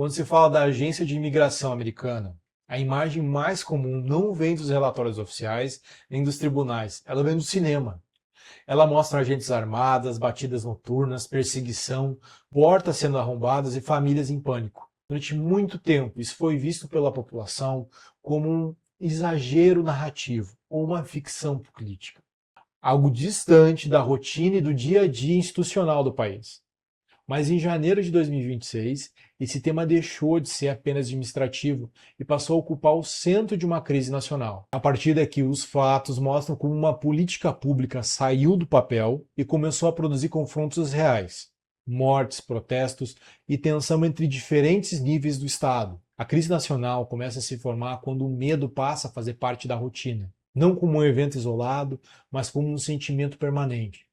Quando se fala da Agência de Imigração Americana, a imagem mais comum não vem dos relatórios oficiais nem dos tribunais, ela vem do cinema. Ela mostra agentes armados, batidas noturnas, perseguição, portas sendo arrombadas e famílias em pânico. Durante muito tempo, isso foi visto pela população como um exagero narrativo ou uma ficção política, algo distante da rotina e do dia a dia institucional do país. Mas em janeiro de 2026, esse tema deixou de ser apenas administrativo e passou a ocupar o centro de uma crise nacional. A partir daqui, os fatos mostram como uma política pública saiu do papel e começou a produzir confrontos reais. Mortes, protestos e tensão entre diferentes níveis do Estado. A crise nacional começa a se formar quando o medo passa a fazer parte da rotina, não como um evento isolado, mas como um sentimento permanente.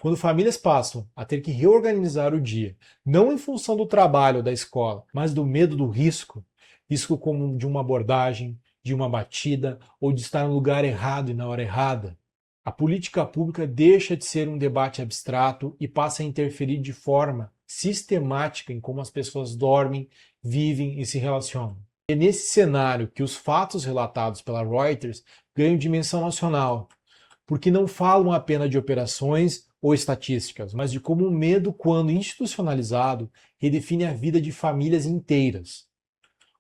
Quando famílias passam a ter que reorganizar o dia, não em função do trabalho ou da escola, mas do medo do risco, risco como de uma abordagem, de uma batida ou de estar no lugar errado e na hora errada, a política pública deixa de ser um debate abstrato e passa a interferir de forma sistemática em como as pessoas dormem, vivem e se relacionam. É nesse cenário que os fatos relatados pela Reuters ganham dimensão nacional, porque não falam apenas de operações ou estatísticas, mas de como o medo, quando institucionalizado, redefine a vida de famílias inteiras.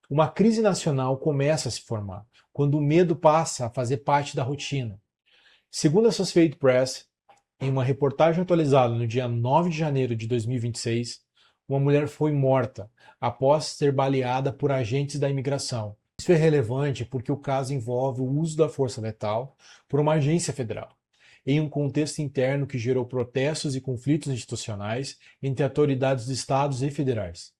Uma crise nacional começa a se formar quando o medo passa a fazer parte da rotina. Segundo a Associated Press, em uma reportagem atualizada no dia 9 de janeiro de 2026, uma mulher foi morta após ser baleada por agentes da imigração. Isso é relevante porque o caso envolve o uso da força letal por uma agência federal, em um contexto interno que gerou protestos e conflitos institucionais entre autoridades de estados e federais.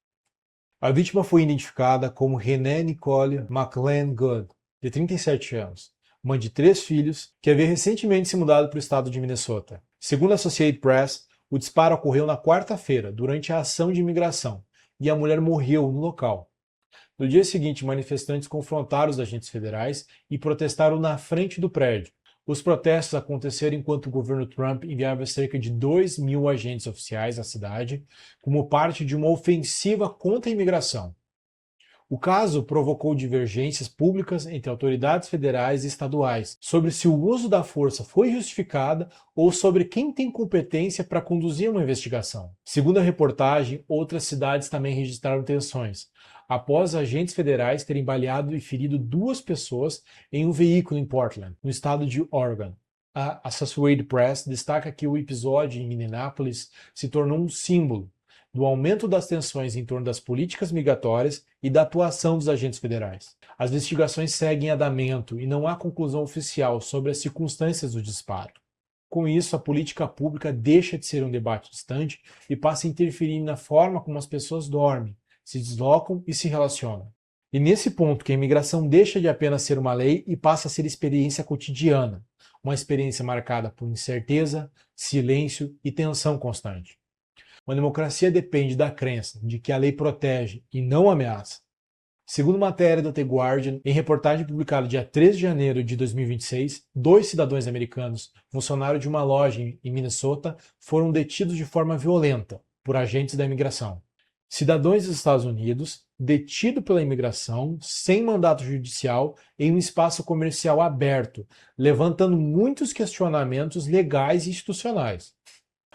A vítima foi identificada como Renee Nicole McLean Good, de 37 anos, mãe de 3 filhos, que havia recentemente se mudado para o estado de Minnesota. Segundo a Associated Press, o disparo ocorreu na quarta-feira, durante a ação de imigração, e a mulher morreu no local. No dia seguinte, manifestantes confrontaram os agentes federais e protestaram na frente do prédio. Os protestos aconteceram enquanto o governo Trump enviava cerca de 2.000 agentes oficiais à cidade como parte de uma ofensiva contra a imigração. O caso provocou divergências públicas entre autoridades federais e estaduais sobre se o uso da força foi justificada ou sobre quem tem competência para conduzir uma investigação. Segundo a reportagem, outras cidades também registraram tensões, após agentes federais terem baleado e ferido 2 pessoas em um veículo em Portland, no estado de Oregon. A Associated Press destaca que o episódio em Minneapolis se tornou um símbolo do aumento das tensões em torno das políticas migratórias e da atuação dos agentes federais. As investigações seguem em andamento e não há conclusão oficial sobre as circunstâncias do disparo. Com isso, a política pública deixa de ser um debate distante e passa a interferir na forma como as pessoas dormem, se deslocam e se relacionam. E nesse ponto que a imigração deixa de apenas ser uma lei e passa a ser experiência cotidiana, uma experiência marcada por incerteza, silêncio e tensão constante. Uma democracia depende da crença de que a lei protege e não ameaça. Segundo matéria do The Guardian, em reportagem publicada dia 13 de janeiro de 2026, 2 cidadãos americanos, funcionários de uma loja em Minnesota, foram detidos de forma violenta por agentes da imigração. Cidadãos dos Estados Unidos, detidos pela imigração, sem mandato judicial, em um espaço comercial aberto, levantando muitos questionamentos legais e institucionais.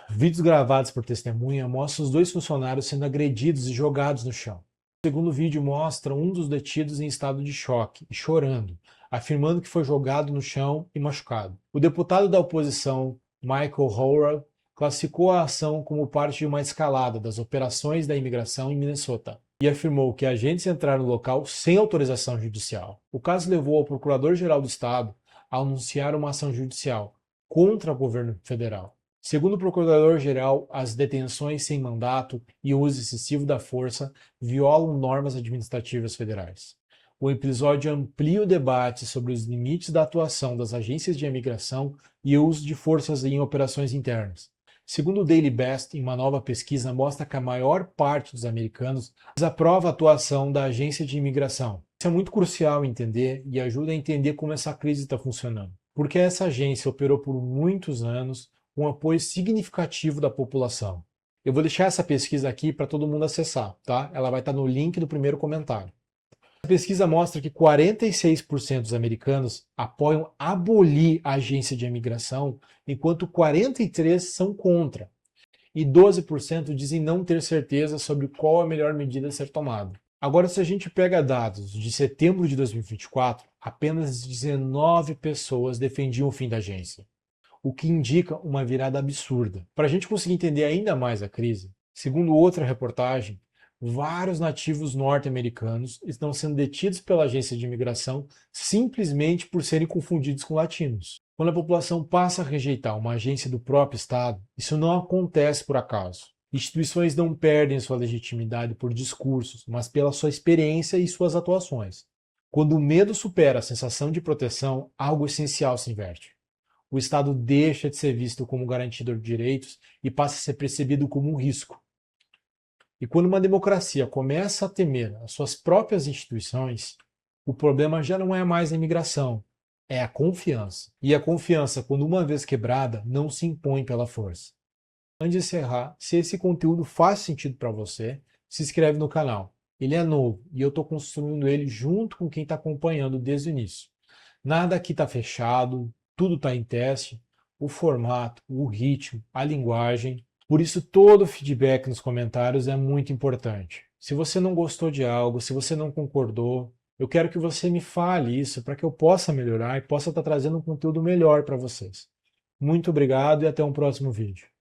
Vídeos gravados por testemunha mostram os 2 funcionários sendo agredidos e jogados no chão. O segundo vídeo mostra um dos detidos em estado de choque e chorando, afirmando que foi jogado no chão e machucado. O deputado da oposição, Michael Howard, classificou a ação como parte de uma escalada das operações da imigração em Minnesota e afirmou que agentes entraram no local sem autorização judicial. O caso levou ao procurador-geral do estado a anunciar uma ação judicial contra o governo federal. Segundo o procurador-geral, as detenções sem mandato e o uso excessivo da força violam normas administrativas federais. O episódio amplia o debate sobre os limites da atuação das agências de imigração e o uso de forças em operações internas. Segundo o Daily Beast, em uma nova pesquisa, mostra que a maior parte dos americanos desaprova a atuação da agência de imigração. Isso é muito crucial entender e ajuda a entender como essa crise está funcionando. Porque essa agência operou por muitos anos um apoio significativo da população. Eu vou deixar essa pesquisa aqui para todo mundo acessar, tá? Ela vai estar no link do primeiro comentário. A pesquisa mostra que 46% dos americanos apoiam abolir a agência de imigração, enquanto 43% são contra. E 12% dizem não ter certeza sobre qual a melhor medida a ser tomada. Agora, se a gente pega dados de setembro de 2024, apenas 19 pessoas defendiam o fim da agência, o que indica uma virada absurda. Para a gente conseguir entender ainda mais a crise, segundo outra reportagem, vários nativos norte-americanos estão sendo detidos pela agência de imigração simplesmente por serem confundidos com latinos. Quando a população passa a rejeitar uma agência do próprio Estado, isso não acontece por acaso. Instituições não perdem sua legitimidade por discursos, mas pela sua experiência e suas atuações. Quando o medo supera a sensação de proteção, algo essencial se inverte. O Estado deixa de ser visto como garantidor de direitos e passa a ser percebido como um risco. E quando uma democracia começa a temer as suas próprias instituições, o problema já não é mais a imigração, é a confiança. E a confiança, quando uma vez quebrada, não se impõe pela força. Antes de encerrar, se esse conteúdo faz sentido para você, se inscreve no canal. Ele é novo e eu estou construindo ele junto com quem está acompanhando desde o início. Nada aqui está fechado, tudo está em teste, o formato, o ritmo, a linguagem. Por isso, todo feedback nos comentários é muito importante. Se você não gostou de algo, se você não concordou, eu quero que você me fale isso para que eu possa melhorar e possa estar trazendo um conteúdo melhor para vocês. Muito obrigado e até um próximo vídeo.